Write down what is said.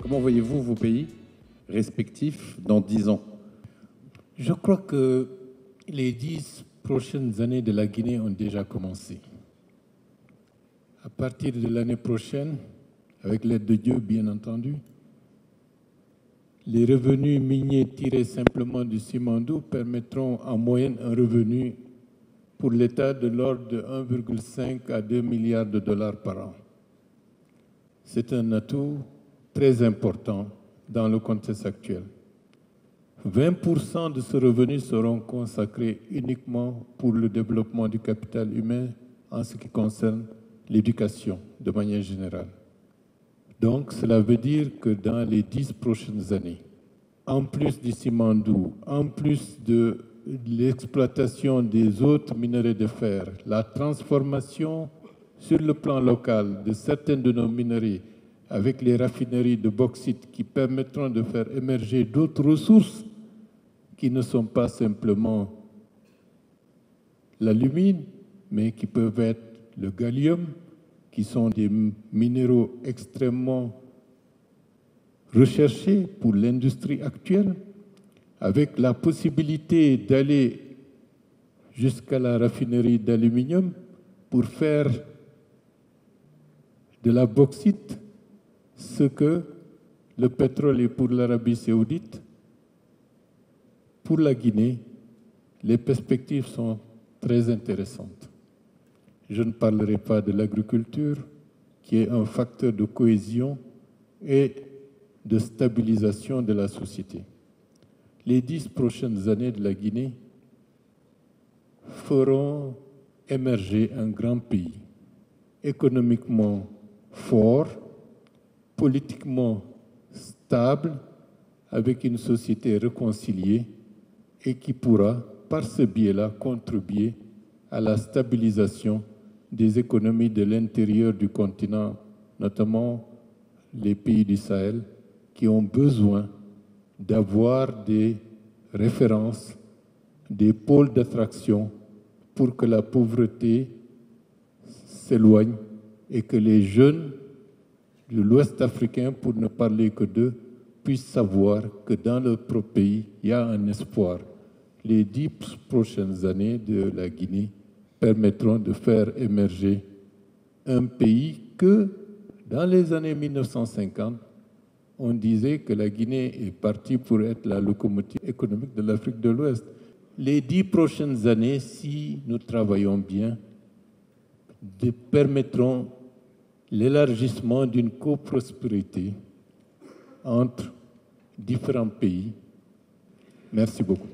Comment voyez-vous vos pays respectifs dans 10 ans? Je crois que les 10 prochaines années de la Guinée ont déjà commencé. À partir de l'année prochaine, avec l'aide de Dieu bien entendu, les revenus miniers tirés simplement du Simandou permettront en moyenne un revenu pour l'État de l'ordre de 1,5 à 2 milliards de dollars par an. C'est un atout très important dans le contexte actuel. 20% de ce revenu seront consacrés uniquement pour le développement du capital humain en ce qui concerne l'éducation de manière générale. Donc, cela veut dire que dans les 10 prochaines années, en plus du Simandou, en plus de l'exploitation des autres minerais de fer, la transformation sur le plan local de certaines de nos minerais avec les raffineries de bauxite qui permettront de faire émerger d'autres ressources qui ne sont pas simplement l'alumine, mais qui peuvent être le gallium, qui sont des minéraux extrêmement recherchés pour l'industrie actuelle, avec la possibilité d'aller jusqu'à la raffinerie d'aluminium pour faire de la bauxite ce que le pétrole est pour l'Arabie saoudite. Pour la Guinée, les perspectives sont très intéressantes. Je ne parlerai pas de l'agriculture, qui est un facteur de cohésion et de stabilisation de la société. Les 10 prochaines années de la Guinée feront émerger un grand pays, économiquement fort, politiquement stable, avec une société réconciliée et qui pourra, par ce biais-là, contribuer à la stabilisation des économies de l'intérieur du continent, notamment les pays du Sahel, qui ont besoin d'avoir des références, des pôles d'attraction pour que la pauvreté s'éloigne et que les jeunes de l'Ouest africain, pour ne parler que d'eux, puissent savoir que dans leur propre pays, il y a un espoir. Les 10 prochaines années de la Guinée permettront de faire émerger un pays que, dans les années 1950, on disait que la Guinée est partie pour être la locomotive économique de l'Afrique de l'Ouest. Les 10 prochaines années, si nous travaillons bien, permettront l'élargissement d'une coprospérité entre différents pays. Merci beaucoup.